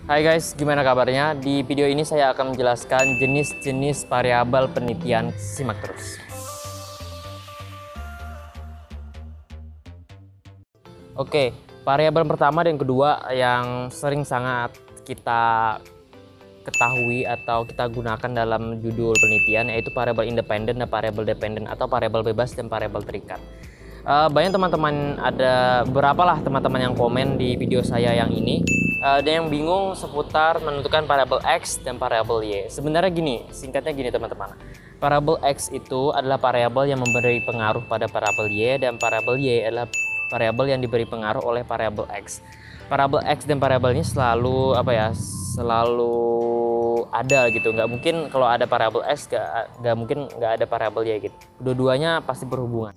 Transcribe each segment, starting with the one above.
Hai guys, gimana kabarnya? Di video ini saya akan menjelaskan jenis-jenis variabel penelitian. Simak terus. Oke, variabel pertama dan kedua yang sering sangat kita ketahui atau kita gunakan dalam judul penelitian yaitu variabel independen dan variabel dependen atau variabel bebas dan variabel terikat. Banyak teman-teman, ada berapa lah teman-teman yang komen di video saya yang ini, ada yang bingung seputar menentukan variabel X dan variabel Y. Sebenarnya gini, singkatnya gini teman-teman. Variabel X itu adalah variabel yang memberi pengaruh pada variabel Y, dan variabel Y adalah variabel yang diberi pengaruh oleh variabel X. Variabel X dan variabel ini selalu selalu ada gitu. Nggak mungkin kalau ada variabel X nggak mungkin nggak ada variabel Y gitu. Dua-duanya pasti berhubungan.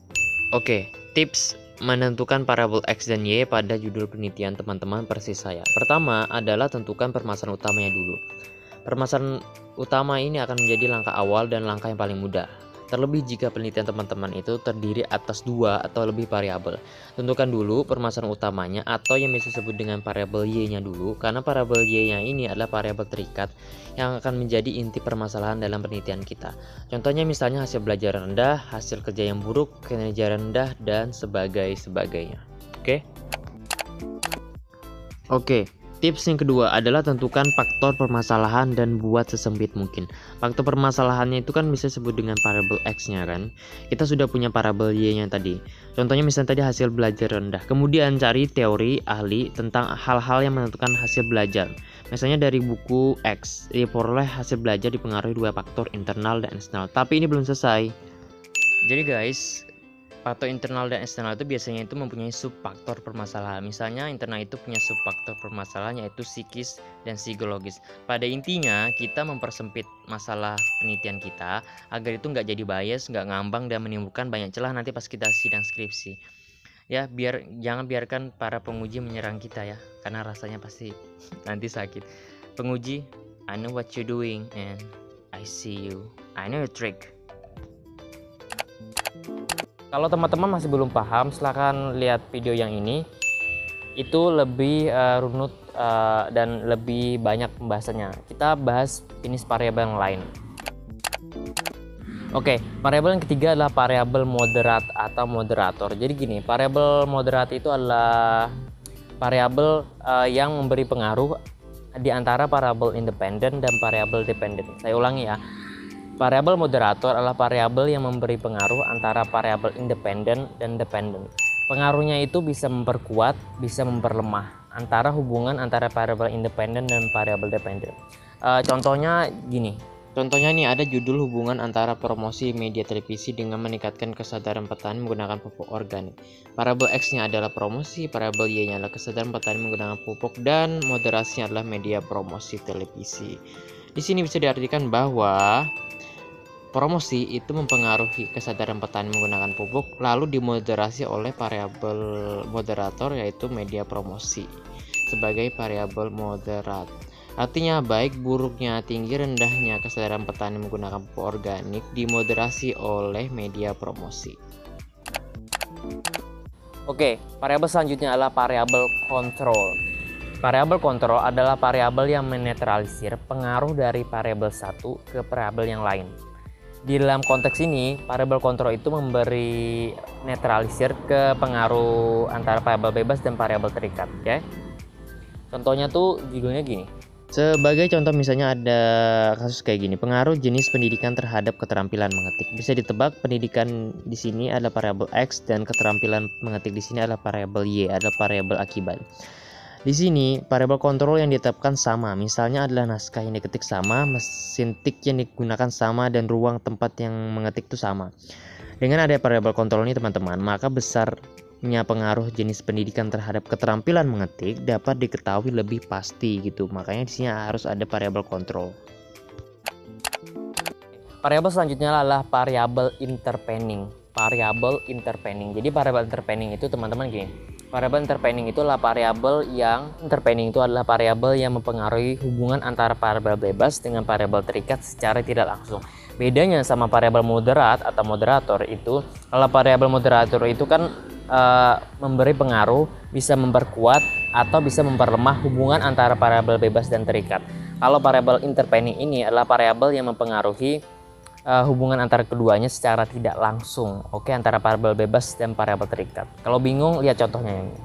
Oke, tips menentukan variabel X dan Y pada judul penelitian teman-teman persis saya. Pertama adalah tentukan permasalahan utamanya dulu. Permasalahan utama ini akan menjadi langkah awal dan langkah yang paling mudah. Terlebih jika penelitian teman-teman itu terdiri atas dua atau lebih variabel. Tentukan dulu permasalahan utamanya atau yang bisa disebut dengan variabel Y-nya dulu, karena variabel Y-nya ini adalah variabel terikat yang akan menjadi inti permasalahan dalam penelitian kita. Contohnya misalnya hasil belajar rendah, hasil kerja yang buruk, kinerja rendah, dan sebagainya. Oke. Tips yang kedua adalah tentukan faktor permasalahan dan buat sesempit mungkin. Faktor permasalahannya itu kan bisa disebut dengan variabel X-nya kan. Kita sudah punya variabel Y-nya tadi. Contohnya misalnya tadi hasil belajar rendah. Kemudian cari teori ahli tentang hal-hal yang menentukan hasil belajar. Misalnya dari buku X, diperoleh hasil belajar dipengaruhi dua faktor internal dan eksternal. Tapi ini belum selesai. Jadi guys, faktor internal dan eksternal itu biasanya itu mempunyai subfaktor permasalahan. Misalnya internal itu punya subfaktor permasalahan yaitu psikis dan psikologis. Pada intinya kita mempersempit masalah penelitian kita agar itu nggak jadi bias, nggak ngambang dan menimbulkan banyak celah nanti pas kita sidang skripsi. Ya, jangan biarkan para penguji menyerang kita ya, karena rasanya pasti nanti sakit. Penguji, I know what you're doing and I see you. I know your trick. Kalau teman-teman masih belum paham, silahkan lihat video yang ini. Itu lebih runut dan lebih banyak pembahasannya. Kita bahas jenis variabel yang lain. Oke, variabel yang ketiga adalah variabel moderat atau moderator. Jadi gini, variabel moderat itu adalah variabel yang memberi pengaruh di antara variabel independen dan variabel dependen. Saya ulangi ya. Variabel moderator adalah variabel yang memberi pengaruh antara variabel independen dan dependen. Pengaruhnya itu bisa memperkuat, bisa memperlemah antara hubungan antara variabel independen dan variabel dependen. Contohnya gini. Contohnya nih ada judul hubungan antara promosi media televisi dengan meningkatkan kesadaran petani menggunakan pupuk organik. Variabel X-nya adalah promosi, variabel Y-nya adalah kesadaran petani menggunakan pupuk, dan moderasinya adalah media promosi televisi. Di sini bisa diartikan bahwa promosi itu mempengaruhi kesadaran petani menggunakan pupuk, lalu dimoderasi oleh variabel moderator yaitu media promosi sebagai variabel moderat. Artinya baik buruknya, tinggi rendahnya kesadaran petani menggunakan pupuk organik dimoderasi oleh media promosi. Oke, variabel selanjutnya adalah variabel kontrol. Variabel kontrol adalah variabel yang menetralisir pengaruh dari variabel satu ke variabel yang lain. Di dalam konteks ini, variabel kontrol itu memberi netralisir ke pengaruh antara variabel bebas dan variabel terikat. Oke? Contohnya tuh judulnya gini. Sebagai contoh misalnya ada kasus kayak gini, pengaruh jenis pendidikan terhadap keterampilan mengetik. Bisa ditebak pendidikan di sini adalah variabel X dan keterampilan mengetik di sini adalah variabel Y, adalah variabel akibat. Di sini variabel kontrol yang ditetapkan sama, misalnya adalah naskah yang diketik sama, mesin tik yang digunakan sama, dan ruang tempat yang mengetik itu sama. Dengan ada variabel kontrol ini teman-teman, maka besarnya pengaruh jenis pendidikan terhadap keterampilan mengetik dapat diketahui lebih pasti gitu. Makanya di sini harus ada variabel kontrol. Variabel selanjutnya adalah variabel interpending. Variabel interpending. Jadi variabel interpending itu teman-teman gini. Variabel interpending itu adalah variabel yang mempengaruhi hubungan antara variabel bebas dengan variabel terikat secara tidak langsung. Bedanya sama variabel moderat atau moderator itu, kalau variabel moderator itu kan memberi pengaruh, bisa memperkuat atau bisa memperlemah hubungan antara variabel bebas dan terikat. Kalau variabel interpending ini adalah variabel yang mempengaruhi hubungan antara keduanya secara tidak langsung, oke, antara variabel bebas dan variabel terikat. Kalau bingung, lihat contohnya ini.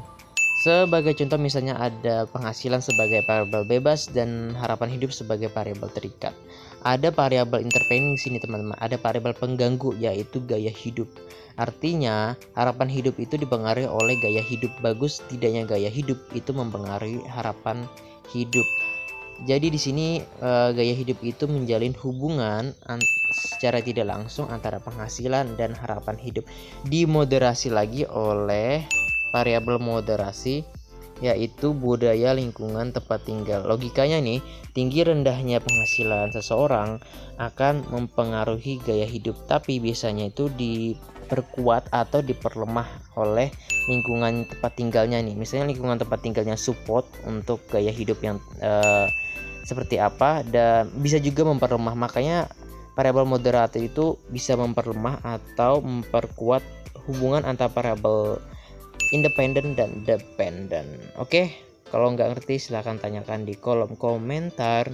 Sebagai contoh misalnya ada penghasilan sebagai variabel bebas dan harapan hidup sebagai variabel terikat. Ada variabel intervening sini teman-teman, ada variabel pengganggu yaitu gaya hidup. Artinya harapan hidup itu dipengaruhi oleh gaya hidup. Bagus tidaknya gaya hidup itu mempengaruhi harapan hidup. Jadi di sini gaya hidup itu menjalin hubungan secara tidak langsung antara penghasilan dan harapan hidup. Dimoderasi lagi oleh variabel moderasi yaitu budaya, lingkungan, tempat tinggal. Logikanya nih, tinggi rendahnya penghasilan seseorang akan mempengaruhi gaya hidup, tapi biasanya itu diperkuat atau diperlemah oleh lingkungan tempat tinggalnya nih. Misalnya lingkungan tempat tinggalnya support untuk gaya hidup yang seperti apa, dan bisa juga memperlemah. Makanya variabel moderator itu bisa memperlemah atau memperkuat hubungan antara variabel independen dan dependen. Oke, kalau nggak ngerti silahkan tanyakan di kolom komentar.